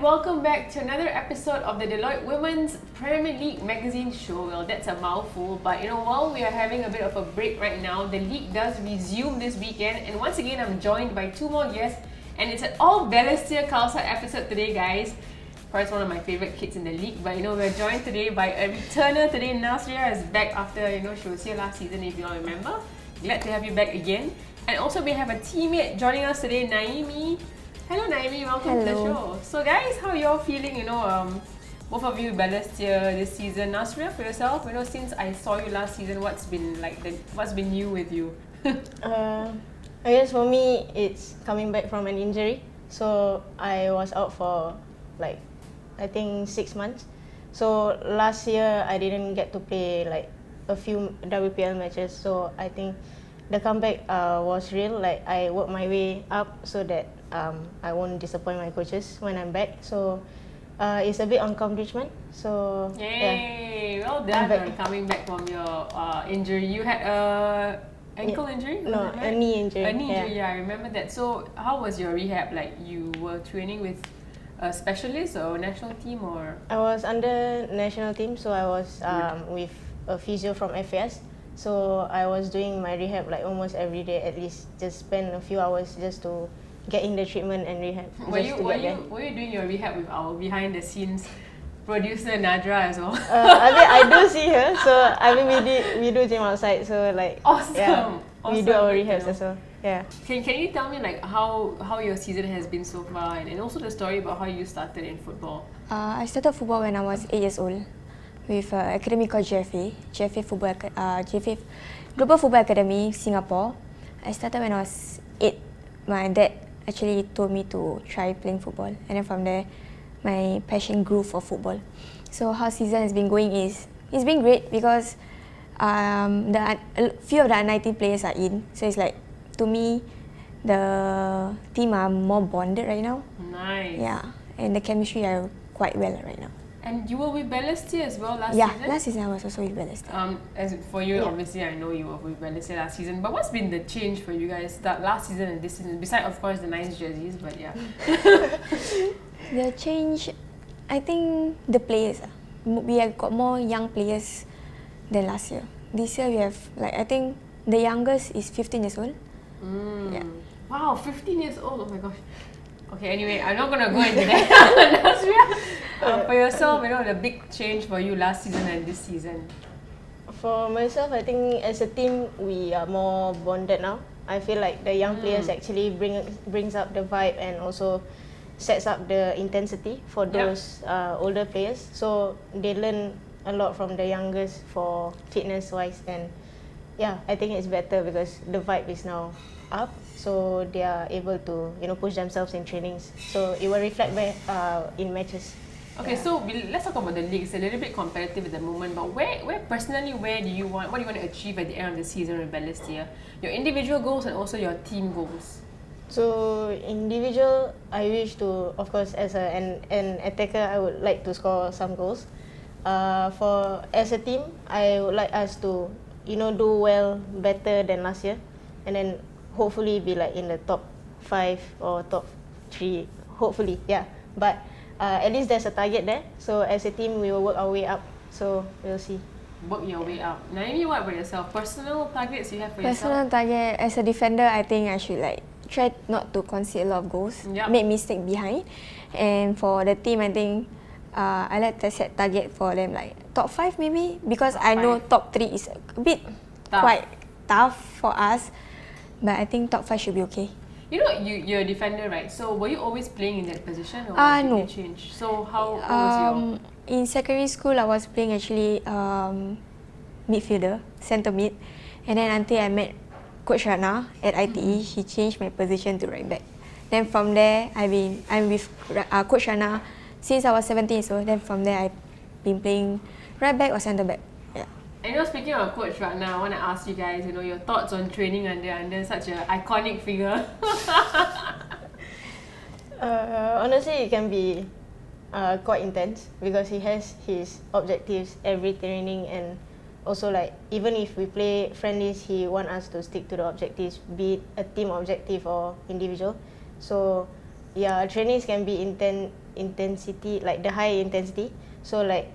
and welcome back to another episode of the Deloitte Women's Premier League magazine show. Well, that's a mouthful, but while we are having a bit of a break right now, the league does resume this weekend, and once again, I'm joined by two more guests, and it's an all Balestier Khalsa episode today, guys. Of course, one of my favorite kids in the league, but we're joined today by a returner today. Nasriah is back after, she was here last season, if you all remember. Glad to have you back again. And also, we have a teammate joining us today, Naimi. Hello Naimi, welcome to the show. So guys, how are you all feeling, both of you Balestier this season? Nasriah, for yourself, since I saw you last season, what's been new with you? I guess for me, it's coming back from an injury. So I was out for I think 6 months. So last year, I didn't get to play a few WPL matches. So I think the comeback was real. I worked my way up so that I won't disappoint my coaches when I'm back. So it's a big accomplishment. So yay! Yeah. Well done on coming back from your injury. You had a ankle injury? No, a knee injury. A knee injury, yeah, I remember that. So how was your rehab? You were training with a specialist or national team, or? I was under national team, so I was with a physio from FAS. So I was doing my rehab almost every day, at least just spend a few hours just to get in the treatment and rehab. Were you doing your rehab with our behind the scenes producer Nadra as well? I do see her, so we do gym outside, so awesome. Yeah, awesome. We do our rehabs as well. Yeah. Can you tell me how your season has been so far, and also the story about how you started in football? I started football when I was 8 years old with an academy called GFA Global Football Academy, Singapore. I started when I was 8. My dad actually told me to try playing football, and then from there, my passion grew for football. So how season has been going is, it's been great because a few of the U19 players are in. So it's to me, the team are more bonded right now. Nice. Yeah, and the chemistry are quite well right now. And you were with Balestier as well last season? Yeah, last season I was also with Balestier. As for you, obviously, I know you were with Balestier last season. But what's been the change for you guys that last season and this season? Besides, of course, the nice jerseys, but yeah. The change, I think the players. We have got more young players than last year. This year we have, I think the youngest is 15 years old. Yeah. Wow, 15 years old, oh my gosh. Okay, anyway, I'm not going to go into that. For yourself, the big change for you last season and this season? For myself, I think as a team, we are more bonded now. I feel like the young players actually brings up the vibe and also sets up the intensity for those older players. So they learn a lot from the youngest for fitness-wise, and I think it's better because the vibe is now up, so they are able to push themselves in trainings. So it will reflect back in matches. Okay, so let's talk about the league. It's a little bit competitive at the moment, but what do you want to achieve at the end of the season with Balestier? Your individual goals and also your team goals. So individual, I wish to, of course, as an attacker, I would like to score some goals. As a team, I would like us to do well, better than last year, and then hopefully be in the top 5 or top 3, hopefully, yeah. But at least there's a target there. So as a team, we will work our way up. So we'll see. Work your way up. Naimi, what about yourself? Personal targets you have for yourself? Personal target, as a defender, I think I should try not to concede a lot of goals, make mistake behind. And for the team, I think I like to set target for them top 5 maybe, because I know top 3 is a bit quite tough for us, but I think top 5 should be okay. You're a defender, right? So were you always playing in that position, or did no. you change? So how was your... In secondary school, I was playing actually midfielder, centre mid, and then until I met Coach Rana at ITE, he changed my position to right back. Then from there, I'm with Coach Rana since I was 17 years old. Then from there, I've been playing right back or centre back. Yeah. And speaking of Coach Rana, I want to ask you guys, your thoughts on training under such an iconic figure. Honestly, it can be quite intense because he has his objectives every training, and also even if we play friendlies, he want us to stick to the objectives, be it a team objective or individual. So yeah, trainings can be intensity, like the high intensity. So like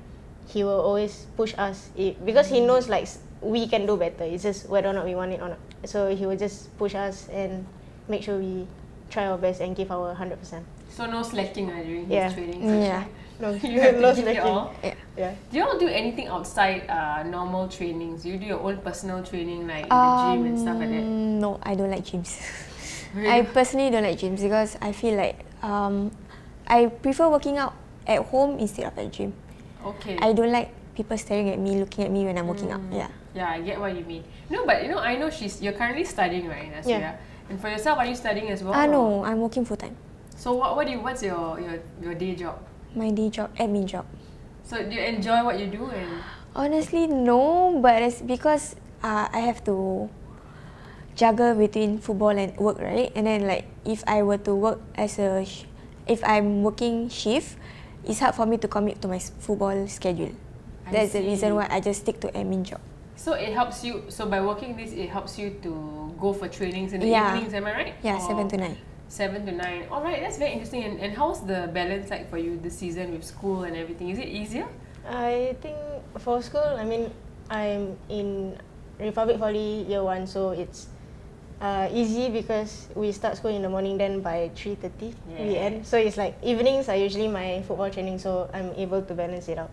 he will always push us because he knows like we can do better. It's just whether or not we want it or not. So he will just push us and make sure we try our best and give our 100%. So no slacking during Yeah. his training Yeah. session. No, You have no to give it slacking. all. Yeah. Do you all do anything outside normal trainings? Do you do your own personal training like in the gym and stuff like that? No, I don't like gyms. Really? I personally don't like gyms because I feel like I prefer working out at home instead of at gym. Okay. I don't like people staring at me, looking at me when I'm working out. Yeah. Yeah, I get what you mean. No, but I know you're currently studying, right, Nasriah? Yeah. And for yourself, are you studying as well? No, I'm working full time. So what's your day job? My day job, admin job. So do you enjoy what you do? And Honestly, no, but it's because I have to juggle between football and work, right? And then like if I were to work if I'm working shift, it's hard for me to commit to my football schedule. That's the reason why I just stick to admin job. so it helps you. So by working this, it helps you to go for trainings in the Yeah. evenings. Am I right? Yeah, Or 7 to 9. 7 to 9. All right, that's very interesting. And how's the balance like for you this season with school and everything? Is it easier? I think for school, I mean, I'm in Republic Poly year 1, so it's easy because we start school in the morning, then by 3:30 we Yeah. end. So it's like evenings are usually my football training, so I'm able to balance it out.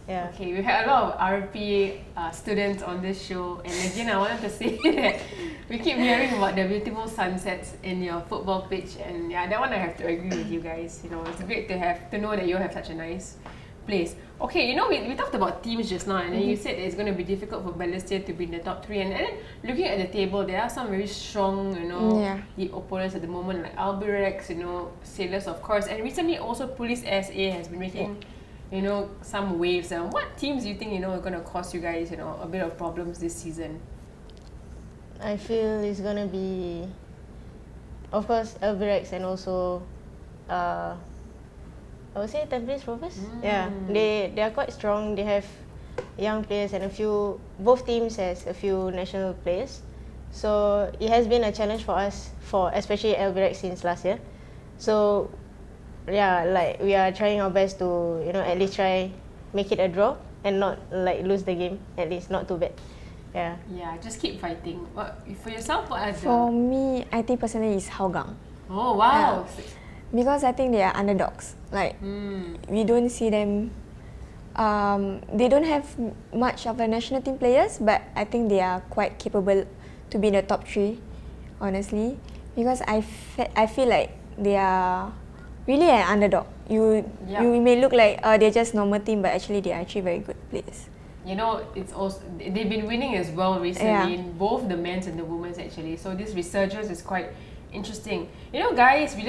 Yeah. Okay, we've had a lot of RPA students on this show, and again, I wanted to say that we keep hearing about the beautiful sunsets in your football pitch, and yeah, that one I have to agree with you guys. It's great to know that you have such a nice place. Okay, we talked about teams just now, and then you said that it's going to be difficult for Balestier to be in the top 3, and then looking at the table, there are some very strong, the opponents at the moment, like Albirex, Sailors, of course, and recently also Police SA has been making some waves. What teams do you think are going to cause you guys a bit of problems this season? I feel it's gonna be, of course, Albirex and also, I would say Tampines Rovers. Yeah, they are quite strong. They have young players and both teams has a few national players. So it has been a challenge for us, especially Albirex since last year. So yeah, like we are trying our best to at least try make it a draw and not like lose the game, at least not too bad. Yeah. Yeah, just keep fighting. For yourself, what are For me, I think personally is Hougang. Oh wow! Because I think they are underdogs. Like we don't see them. They don't have much of a national team players, but I think they are quite capable to be in the top 3, honestly. Because I feel like they are really an underdog. You may look like they're just normal team, but actually they are actually very good players. It's also they've been winning as well recently in both the men's and the women's actually. So this resurgence is quite interesting. Guys, we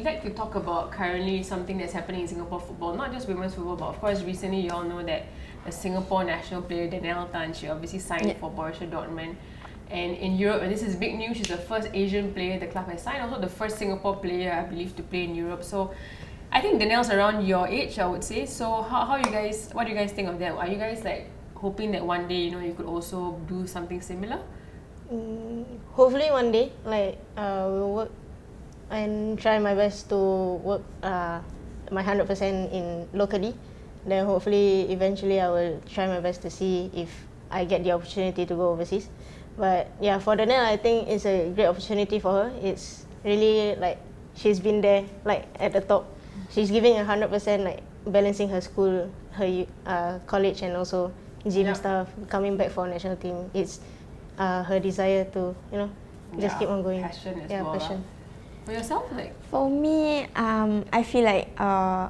like to talk about currently something that's happening in Singapore football, not just women's football, but of course recently you all know that the Singapore national player Danielle Tan, she obviously signed for Borussia Dortmund. And in Europe, and this is big news, she's the first Asian player the club has signed, also the first Singapore player, I believe, to play in Europe. So I think Danielle's around your age, I would say. So what do you guys think of that? Are you guys like hoping that one day, you could also do something similar? Hopefully one day, like we'll work and try my best to work my 100% in locally. Then hopefully eventually I will try my best to see if I get the opportunity to go overseas. But yeah, for Danielle, I think it's a great opportunity for her. It's really like she's been there, like at the top. She's giving 100%, like balancing her school, her college, and also gym stuff. Coming back for national team, it's her desire to just keep on going. Passion as well. Passion. For yourself, For me, I feel like I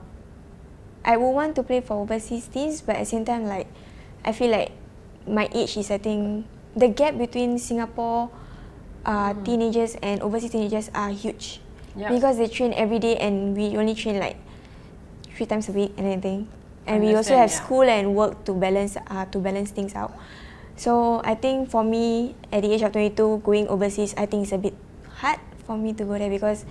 would want to play for overseas teams, but at the same time, like I feel like my age is, I think, the gap between Singapore teenagers and overseas teenagers are huge. Because they train every day and we only train like 3 times a week and anything. And we also have school and work to balance things out. So I think for me, at the age of 22, going overseas, I think it's a bit hard for me to go there because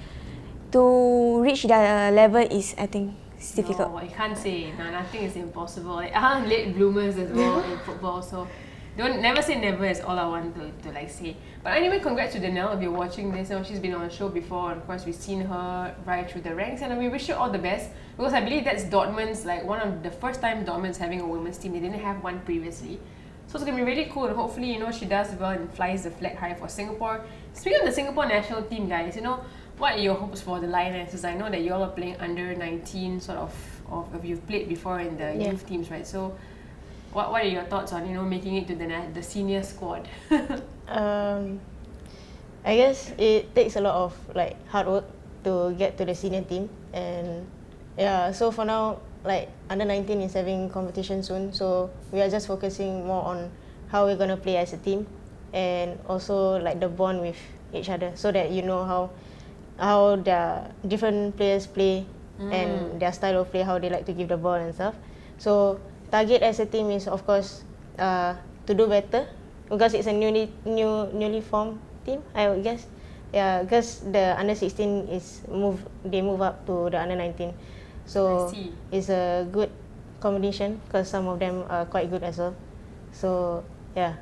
to reach the level is, I think, it's difficult. No, I can't say. No, nothing is impossible. Late bloomers as well in football. So never say never is all I want to like say. But anyway, congrats to Danelle if you're watching this. You know, she's been on the show before, and of course we've seen her rise through the ranks, and we wish her all the best because I believe that's Dortmund's like one of the first time Dortmund's having a women's team. They didn't have one previously. So it's gonna be really cool, and hopefully, you know, she does well and flies the flag high for Singapore. Speaking of the Singapore national team, guys, you know, what are your hopes for the Lionesses? I know that you all are playing under 19, sort of you've played before in the youth teams, right? So, what are your thoughts on, you know, making it to the senior squad? I guess it takes a lot of like hard work to get to the senior team, and yeah. So for now, like under 19 is having competition soon, so we are just focusing more on how we're gonna play as a team, and also like the bond with each other, so that you know how the different players play and their style of play, how they like to give the ball and stuff. So target as a team is of course to do better because it's a newly formed team, I would guess. Yeah, because the under 16 they move up to the under 19. So it's a good combination because some of them are quite good as well. So yeah,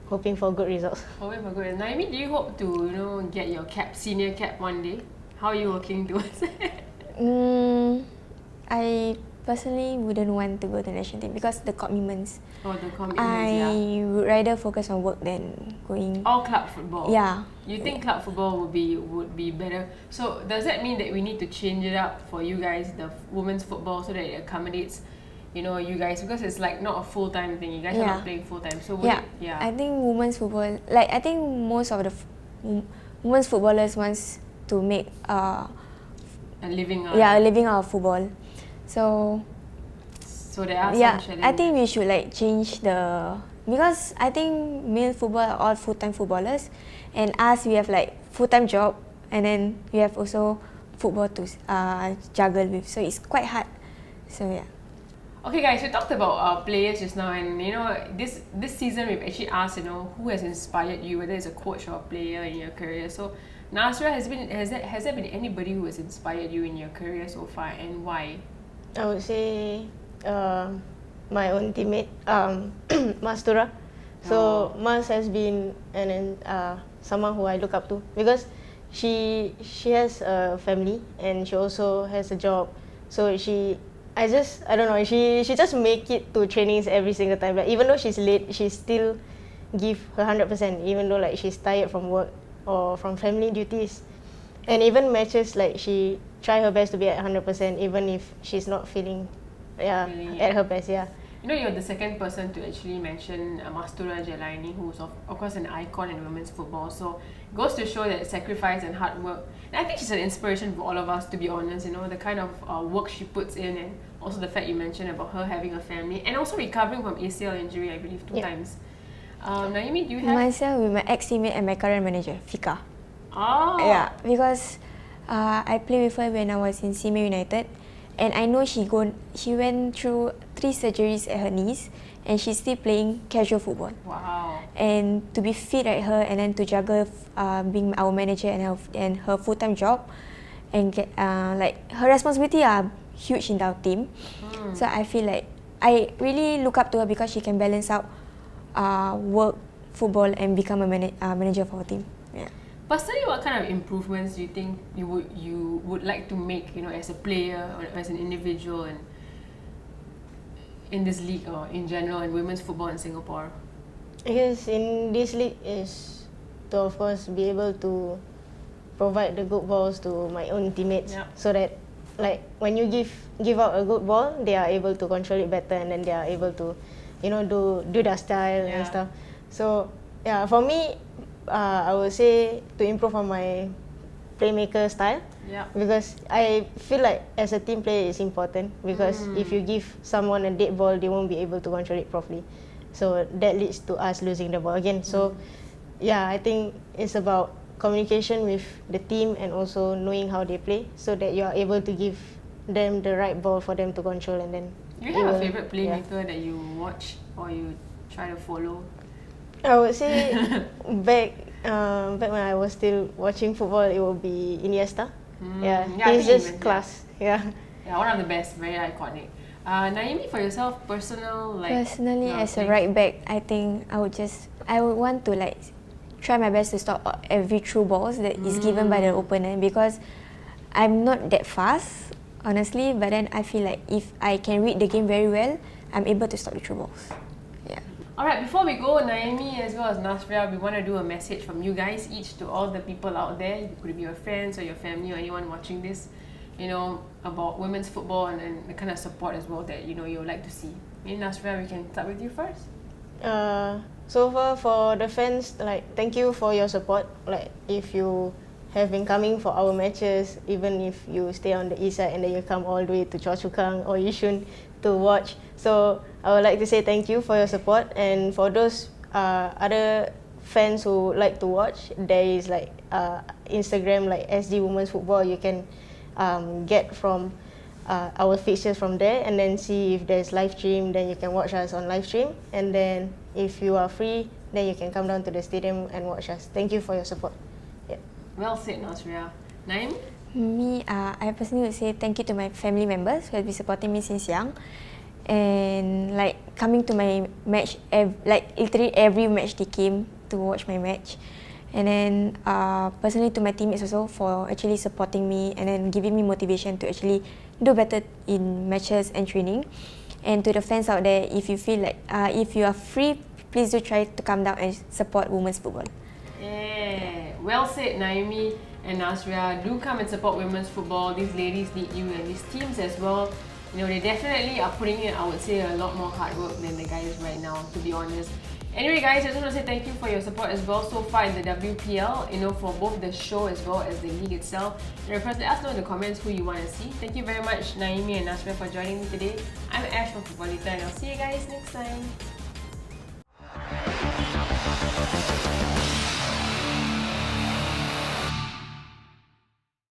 hoping for good results. Hoping for good. Naimi, do you hope to, you know, get your senior cap one day? How are you working towards it? I personally wouldn't want to go to the national team because the commitments. Oh, the commitments, I would rather focus on work than going. All club football. Yeah. You think club football would be better? So does that mean that we need to change it up for you guys, the women's football, so that it accommodates, you know, you guys, because it's like not a full-time thing. You guys are not playing full-time. So I think women's football, like I think most of the women's footballers wants to make a living out of football. So there are some challenges. I think we should like change because I think male football are all full-time footballers, and us we have like full-time job, and then we have also football to juggle with. So it's quite hard. So yeah. Okay, guys, we talked about players just now, and you know, this season we've actually asked, you know, who has inspired you, whether it's a coach or a player in your career. So, Nasriah, has there been anybody who has inspired you in your career so far, and why? I would say my own teammate, Mastura. So Mas has been someone who I look up to because she has a family and she also has a job. So I don't know, she just make it to trainings every single time. Like even though she's late, she still give her 100%, even though like she's tired from work or from family duties. And even matches, like she try her best to be at 100%, even if she's not feeling at her best. Yeah. You know, you're the second person to actually mention Mastura Jelani, who's of course an icon in women's football. So it goes to show that sacrifice and hard work. And I think she's an inspiration for all of us, to be honest. You know, the kind of work she puts in, and also the fact you mentioned about her having a family and also recovering from ACL injury, I believe, 2 times. Naimi, do you have? Myself with my ex-teammate and my current manager, Fika. Oh. Yeah, because I played with her when I was in Sime United, and I know she went through 3 surgeries at her knees, and she's still playing casual football. Wow. And to be fit at her, and then to juggle being our manager and her full-time job, and get, like her responsibility are huge in our team. So I feel like I really look up to her because she can balance out work, football, and become a manager for our team. Yeah. Personally, what kind of improvements do you think you would like to make, you know, as a player or as an individual and in this league or in general in women's football in Singapore? I guess in this league is to of course be able to provide the good balls to my own teammates, so that like when you give out a good ball, they are able to control it better, and then they are able to, you know, do their style and stuff. So yeah, for me, I would say to improve on my playmaker style, because I feel like as a team player it's important, because if you give someone a dead ball, they won't be able to control it properly. So that leads to us losing the ball again. So yeah, I think it's about communication with the team and also knowing how they play, so that you are able to give them the right ball for them to control. And then you have a favorite playmaker that you watch or you try to follow? I would say back when I was still watching football, it would be Iniesta. He's just class. Yeah, one of the best, very iconic. Naomi, for yourself, Personally, as a things? right back, I think I would want to like try my best to stop every through balls that is given by the opponent, because I'm not that fast, honestly. But then I feel like if I can read the game very well, I'm able to stop the through balls. Yeah. Alright, before we go, Naomi as well as Nasriah, we want to do a message from you guys, each to all the people out there. It could be your friends or your family or anyone watching this, you know, about women's football and the kind of support as well that, you know, you would like to see. Maybe Nasriah, we can start with you first. So far for the fans, like, thank you for your support. Like, if you have been coming for our matches, even if you stay on the east side and then you come all the way to Choa Chu Kang or Yishun to watch. So I would like to say thank you for your support. And for those other fans who like to watch, there is like Instagram like SD Women's Football. You can get from our fixtures from there, and then see if there's live stream, then you can watch us on live stream. And then if you are free, then you can come down to the stadium and watch us. Thank you for your support. Yeah. Well said, Nasriah. Naim? Me, I personally would say thank you to my family members who have been supporting me since young, and like coming to my match, like literally every match they came to watch my match. And then personally to my teammates also for actually supporting me and then giving me motivation to actually do better in matches and training. And to the fans out there, if you feel like, if you are free, please do try to come down and support women's football. Yeah, well said, Naomi and Nasriah. Do come and support women's football. These ladies need you, and these teams as well. You know, they definitely are putting in, I would say, a lot more hard work than the guys right now, to be honest. Anyway, guys, I just want to say thank you for your support as well so far in the WPL, you know, for both the show as well as the league itself. And of course, let us know in the comments who you want to see. Thank you very much, Naomi and Nasriah, for joining me today. I'm Ash from Footballita, and I'll see you guys next time.